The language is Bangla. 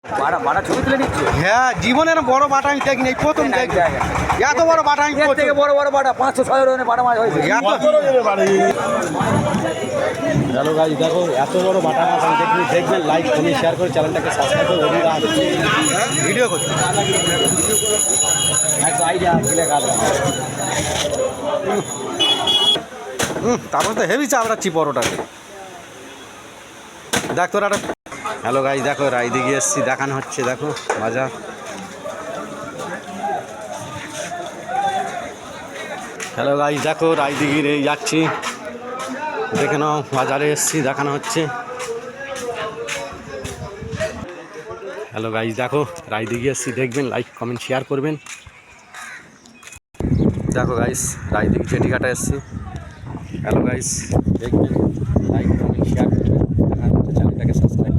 ছবি তুলে নিচ্ছ? হ্যাঁ, জীবনের বড় বাটা আমি দেখিনি, এই প্রথম দেখি। এত বড় বাটা আমি এর থেকে বড় বড় বাটা 500-600 রনের বাটা মাছ হয়েছে। হ্যালো গাইস, দেখো এত বড় বাটা মাছ আমি দেখিনি। দেখবেন, লাইক কমেন্ট শেয়ার করে চ্যানেলটাকে সাবস্ক্রাইব করে ভিডিও করছি। তারপর তো হেভি চাপড়াচ্ছি পরোটাকে। দেখ তোরা। হ্যালো গাইস, দেখো রায়দিঘি এসছি, দেখানো হচ্ছে। দেখো বাজার। হ্যালো গাইস, দেখো রায়দিঘির এই যাচ্ছি, দেখে নাও। বাজারে এসছি, দেখানো হচ্ছে। হ্যালো গাইস, দেখো রায়দিঘি এসছি, দেখবেন, লাইক কমেন্ট শেয়ার করবেন। দেখো গাইস, রায়দিঘি চেটিঘাটা এসছি। হ্যালো গাইস, দেখবেন, লাইক কমেন্ট শেয়ার করবেন, চ্যানেলটাকে সাবস্ক্রাইব